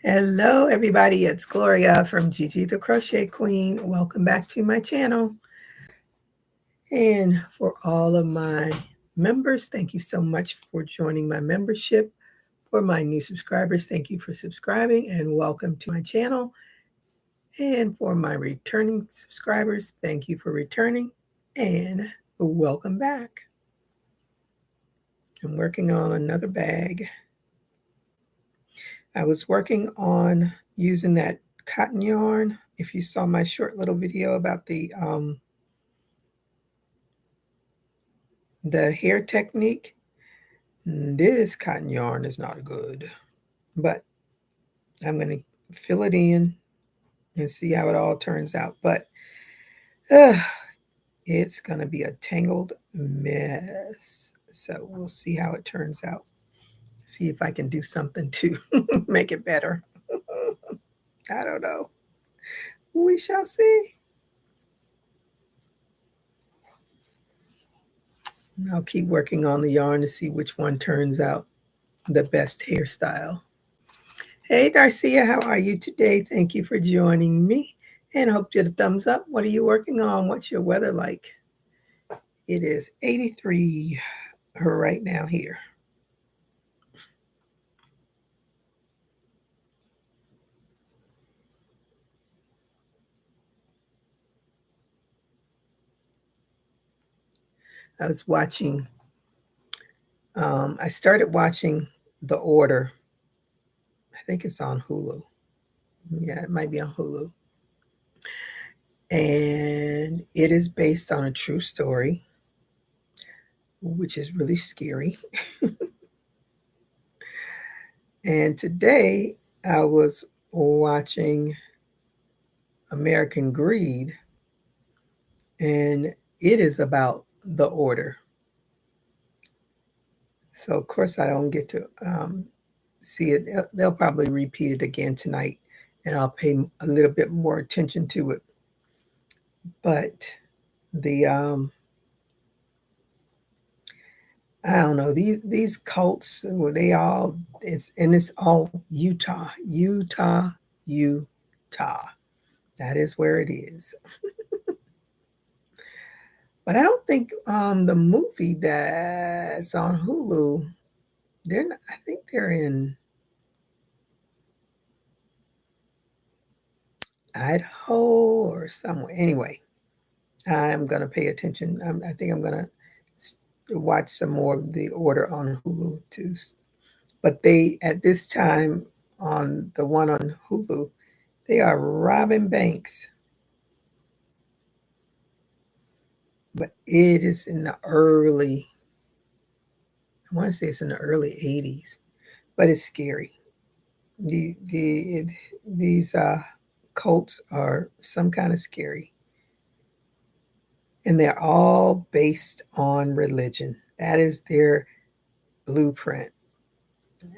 Hello, everybody. It's Gloria from Gigi the Crochet Queen. Welcome back to my channel. And for all of my members, thank you so much for joining my membership. For my new subscribers, thank you for subscribing and welcome to my channel. And for my returning subscribers, thank you for returning and welcome back. I'm working on another bag. I was working on using that cotton yarn. If you saw my short little video about the hair technique, this cotton yarn is not good, but I'm going to fill it in and see how it all turns out. But it's going to be a tangled mess. So we'll see how it turns out. See if I can do something to make it better. I don't know. We shall see. I'll keep working on the yarn to see which one turns out the best hairstyle. Hey, Darcia, how are you today? Thank you for joining me. And I hope you get a thumbs up. What are you working on? What's your weather like? It is 83 right now here. I was watching, I started watching The Order. I think it's on Hulu. Yeah, it might be on Hulu. And it is based on a true story, which is really scary. And today I was watching American Greed, and it is about the order. So, of course, I don't get to see it. They'll probably repeat it again tonight, and I'll pay a little bit more attention to it. But the I don't know, these cults, they all, it's all Utah. That is where it is. But I don't think the movie that's on Hulu, I think they're in Idaho or somewhere. Anyway, I'm going to pay attention. I think I'm going to watch some more of The Order on Hulu too. But they, at this time, on the one on Hulu, they are robbing banks. But it is in the early, I want to say it's in the early 80s, but it's scary. These cults are some kind of scary. And they're all based on religion. That is their blueprint.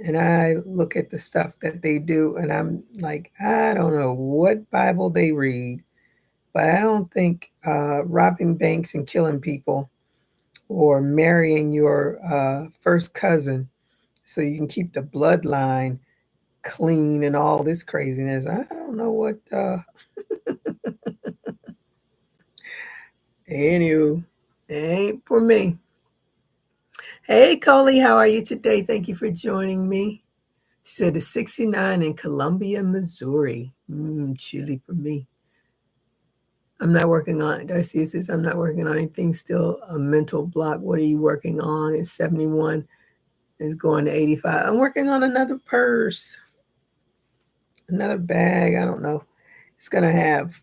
And I look at the stuff that they do, and I'm like, I don't know what Bible they read, but I don't think robbing banks and killing people or marrying your first cousin so you can keep the bloodline clean and all this craziness. I don't know what. Anywho, it ain't for me. Hey, Coley, how are you today? Thank you for joining me. She said it's 69 in Columbia, Missouri. Chilly for me. I'm not working on it. Darcy says, I'm not working on anything. Still a mental block. What are you working on? It's 71. It's going to 85. I'm working on another purse. Another bag. I don't know. It's going to have,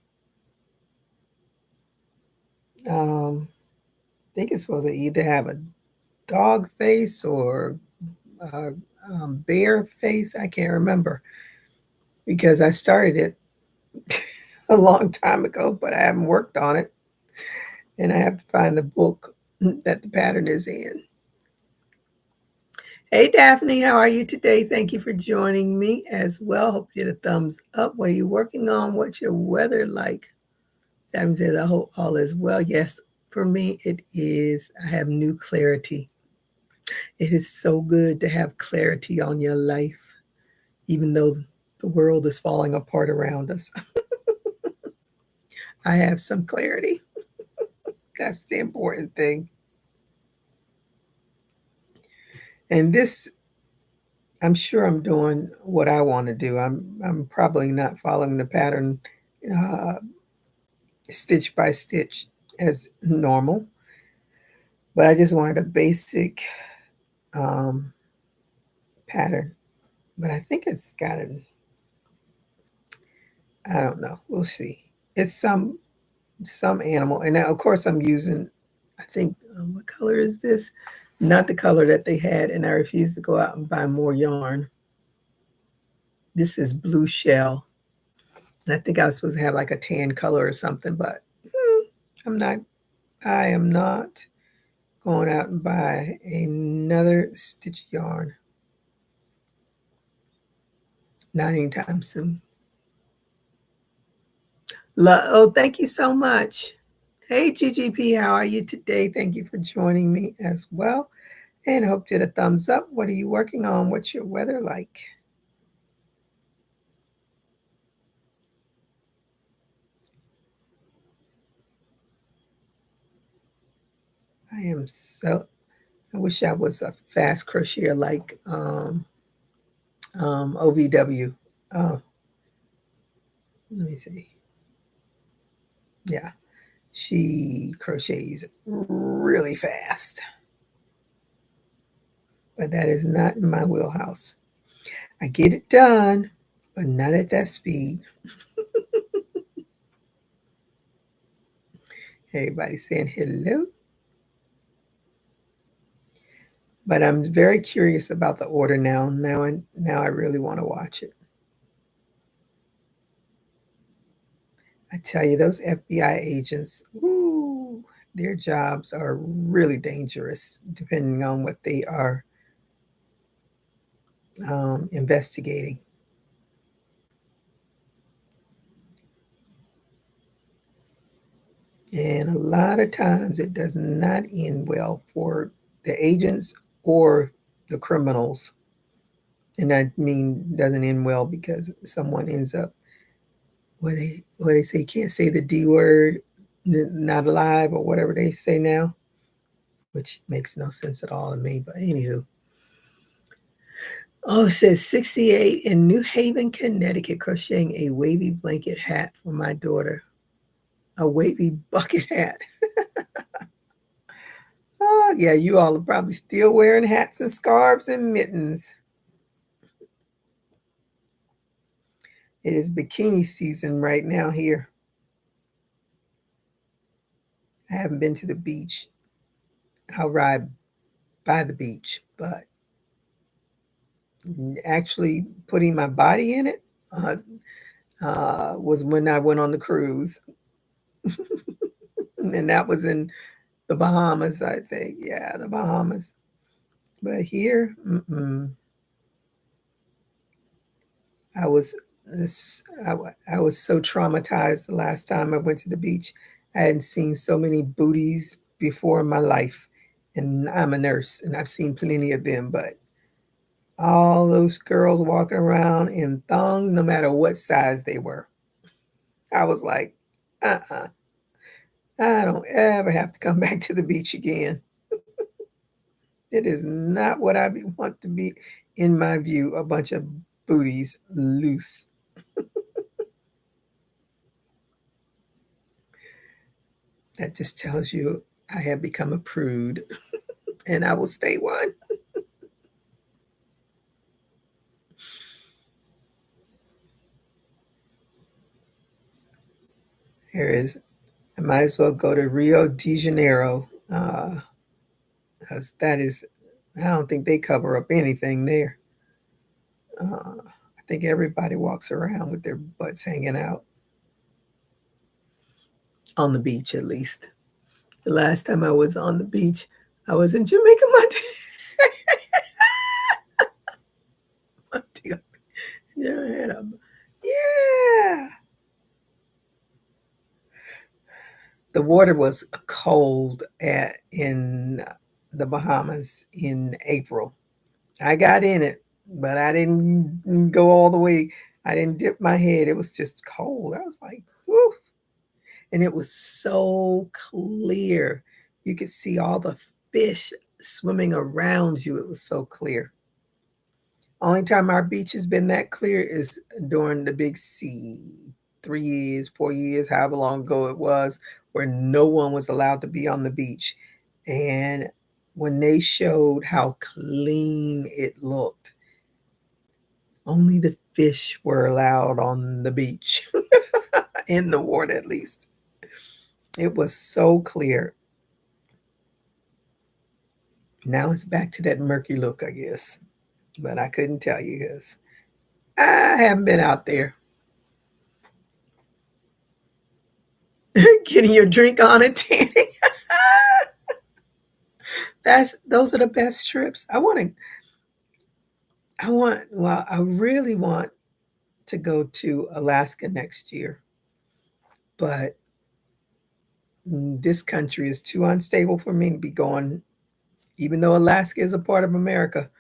I think it's supposed to either have a dog face or a bear face. I can't remember because I started it a long time ago, but I haven't worked on it. And I have to find the book that the pattern is in. Hey, Daphne, how are you today? Thank you for joining me as well. Hope you get a thumbs up. What are you working on? What's your weather like? Daphne says, I hope all is well. Yes, for me, it is. I have new clarity. It is so good to have clarity on your life, even though the world is falling apart around us. I have some clarity. That's the important thing. And this, I'm sure I'm doing what I want to do. I'm probably not following the pattern uh, stitch by stitch as normal, but I just wanted a basic um, pattern. But I think it's got an, I don't know. We'll see. It's some animal, and now, of course, I'm using. I think what color is this? Not the color that they had, and I refuse to go out and buy more yarn. This is blue shell. And I think I was supposed to have like a tan color or something, but I'm not. I am not going out and buy another stitch yarn. Not anytime soon. Oh, thank you so much. Hey, GGP, how are you today? Thank you for joining me as well. And I hope you did a thumbs up. What are you working on? What's your weather like? I wish I was a fast crocheter like OVW. Oh, let me see. Yeah, she crochets really fast, but that is not in my wheelhouse. I get it done, but not at that speed. Everybody saying hello. But I'm very curious about the order now. Now I really want to watch it. I tell you, those FBI agents, ooh, their jobs are really dangerous depending on what they are investigating. And a lot of times it does not end well for the agents or the criminals. And I mean, doesn't end well because someone ends up what they say can't say the D word, not alive or whatever they say now, which makes no sense at all to me. But anywho, oh, it says 68 in New Haven, Connecticut, crocheting a wavy blanket hat for my daughter. A wavy bucket hat. Oh, yeah, you all are probably still wearing hats and scarves and mittens. It is bikini season right now here. I haven't been to the beach. I'll ride by the beach, but actually putting my body in it was when I went on the cruise. And that was in the Bahamas, I think. Yeah, the Bahamas. But here, I was I was so traumatized the last time I went to the beach. I hadn't seen so many booties before in my life. And I'm a nurse and I've seen plenty of them, but all those girls walking around in thongs, no matter what size they were. I was like, uh-uh, I don't ever have to come back to the beach again. It is not what I want to be, in my view, a bunch of booties loose. That just tells you I have become a prude, and I will stay one. There is, I might as well go to Rio de Janeiro. 'Cause that is, I don't think they cover up anything there. I think everybody walks around with their butts hanging out on the beach, at least. The last time I was on the beach, I was in Jamaica, Montego. Yeah, yeah. The water was cold in the Bahamas in April. I got in it, but I didn't go all the way. I didn't dip my head. It was just cold. I was like, "Whew," and it was so clear. You could see all the fish swimming around you. It was so clear. Only time our beach has been that clear is during the big sea, 3 years, 4 years, however long ago it was, where no one was allowed to be on the beach, and when they showed how clean it looked, only the fish were allowed on the beach, in the water at least. It was so clear. Now it's back to that murky look, I guess, but I couldn't tell you because I haven't been out there. Getting your drink on and tanning. Those are the best trips. I really want to go to Alaska next year, but this country is too unstable for me to be going, even though Alaska is a part of America.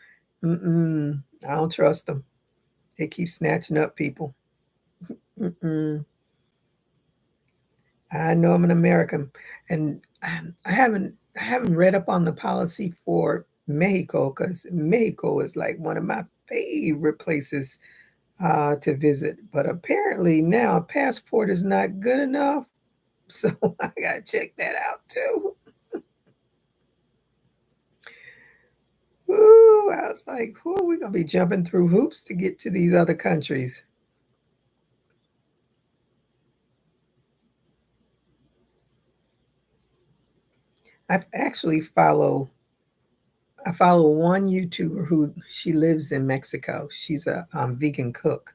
I don't trust them. They keep snatching up people. Mm-mm. I know I'm an American, and I haven't read up on the policy for Mexico because Mexico is like one of my favorite places to visit. But apparently now a passport is not good enough, so I gotta check that out too. Ooh, I was like, "Ooh, we're gonna be jumping through hoops to get to these other countries." I actually follow one YouTuber who she lives in Mexico. She's a vegan cook,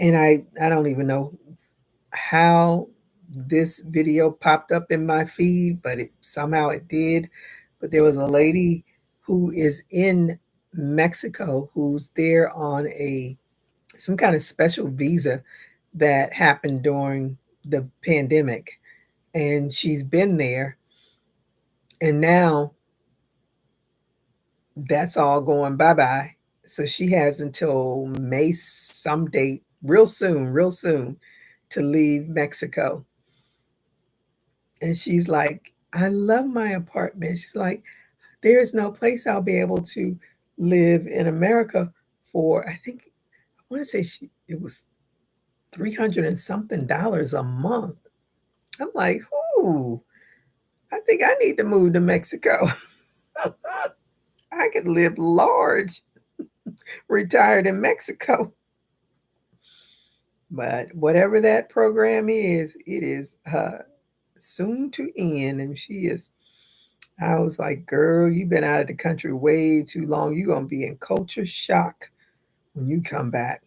and I don't even know how this video popped up in my feed, but it somehow it did. But there was a lady who is in Mexico who's there on a some kind of special visa that happened during the pandemic, and she's been there, and now that's all going bye-bye. So she has until May some date, real soon, to leave Mexico. And she's like, I love my apartment. She's like, there is no place I'll be able to live in America for, I think, I want to say it was 300 and something dollars a month. I'm like, ooh, I think I need to move to Mexico. I could live large, retired in Mexico. But whatever that program is, it is soon to end. And she is, I was like, girl, you've been out of the country way too long. You're going to be in culture shock when you come back.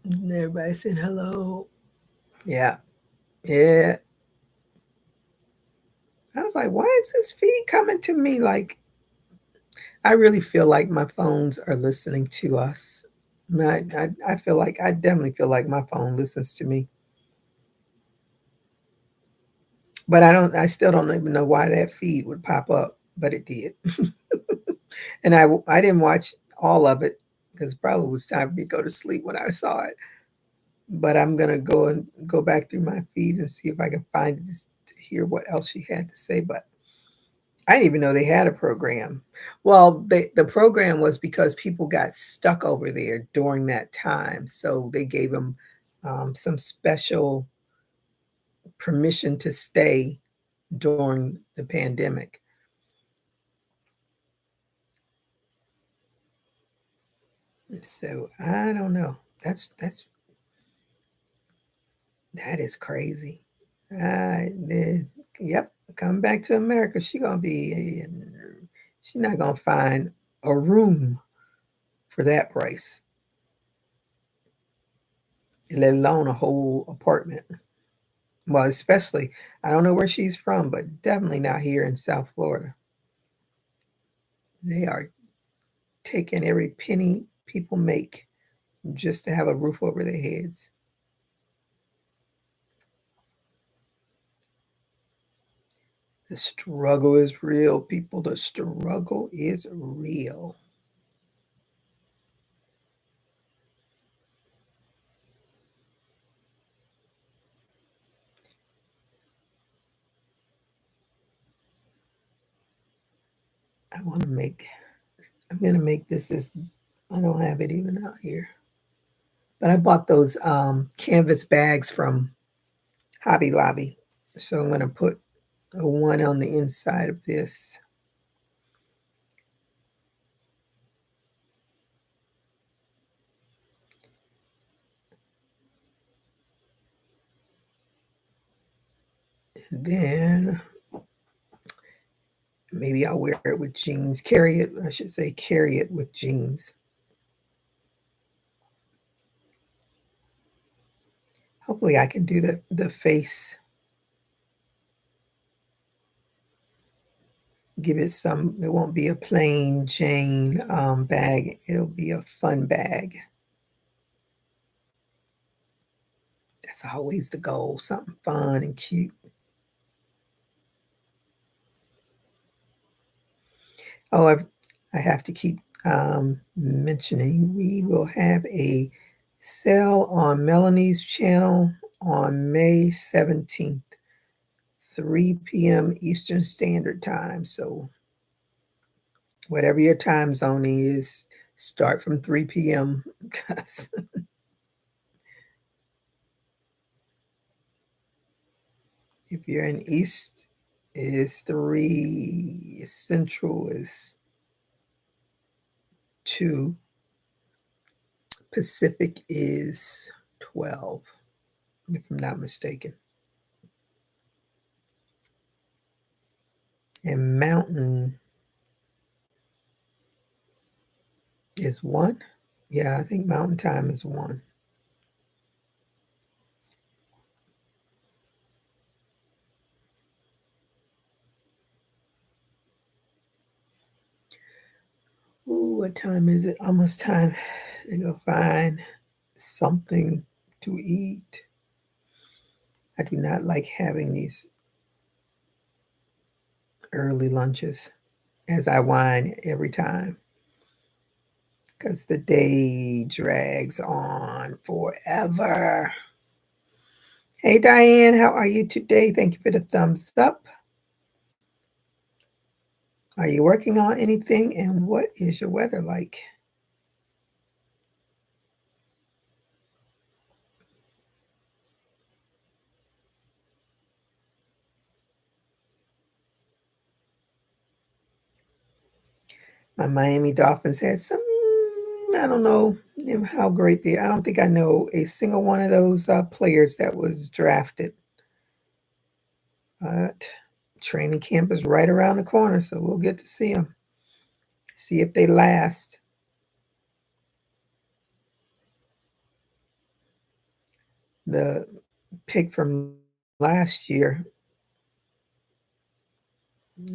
And everybody said hello. Yeah. Yeah. I was like, why is this feed coming to me? Like, I really feel like my phones are listening to us. I feel like, I definitely feel like my phone listens to me. But I still don't even know why that feed would pop up, but it did. And I didn't watch all of it because it probably was time for me to go to sleep when I saw it. But I'm gonna go back through my feed and see if I can find it to hear what else she had to say. But I didn't even know they had a program. Well, the program was because people got stuck over there during that time, so they gave them some special permission to stay during the pandemic. So I don't know. That is crazy. Yep, coming back to America, she's not gonna find a room for that price, let alone a whole apartment. Well, especially, I don't know where she's from, but definitely not here in South Florida. They are taking every penny people make just to have a roof over their heads. The struggle is real, people. The struggle is real. I'm going to make this as, I don't have it even out here. But I bought those canvas bags from Hobby Lobby. So I'm going to put a one on the inside of this. And then maybe I'll wear it with jeans. Carry it, I should say, carry it with jeans. Hopefully I can do the face. Give it some, it won't be a plain Jane bag. It'll be a fun bag. That's always the goal, something fun and cute. Oh, I have to keep mentioning we will have a sale on Melanie's channel on May 17th, 3 p.m. Eastern Standard Time. So whatever your time zone is, start from 3 p.m. because if you're in East is 3, Central is 2, Pacific is 12, if I'm not mistaken. And Mountain is 1. Yeah, I think Mountain Time is 1. Ooh, what time is it? Almost time to go find something to eat. I do not like having these early lunches as I whine every time because the day drags on forever. Hey, Diane, how are you today? Thank you for the thumbs up. Are you working on anything? And what is your weather like? My Miami Dolphins had some, I don't know how great they, I don't think I know a single one of those players that was drafted. But training camp is right around the corner, so we'll get to see them. See if they last. The pick from last year,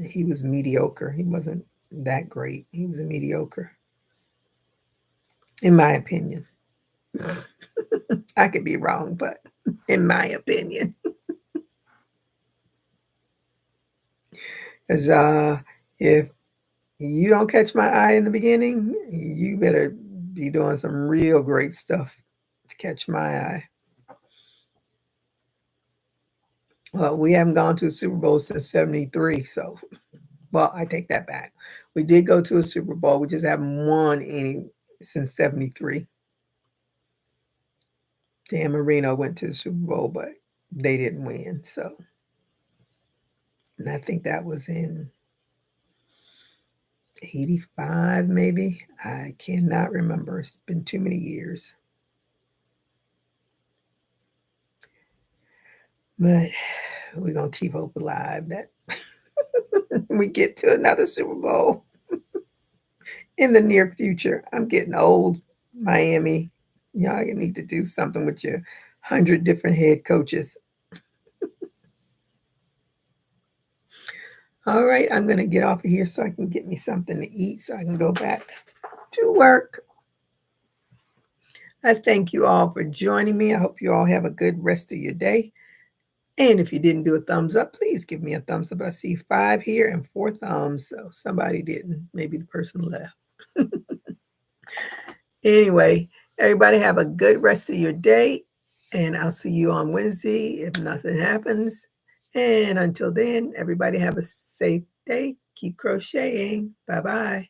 he was mediocre. He wasn't that great. He was a mediocre, in my opinion. I could be wrong, but in my opinion. Because if you don't catch my eye in the beginning, you better be doing some real great stuff to catch my eye. Well, we haven't gone to a Super Bowl since 73, so, well, I take that back. We did go to a Super Bowl, we just haven't won any since 73. Dan Marino went to the Super Bowl, but they didn't win, so, and I think that was in 85 maybe. I cannot remember. It's been too many years. But we're going to keep hope alive that we get to another Super Bowl in the near future. I'm getting old, Miami. Y'all you need to do something with your 100 different head coaches. All right, I'm going to get off of here so I can get me something to eat so I can go back to work. I thank you all for joining me. I hope you all have a good rest of your day. And if you didn't do a thumbs up, please give me a thumbs up. I see 5 here and 4 thumbs, so somebody didn't. Maybe the person left. Anyway, everybody have a good rest of your day, and I'll see you on Wednesday if nothing happens. And until then, everybody have a safe day. Keep crocheting. Bye-bye.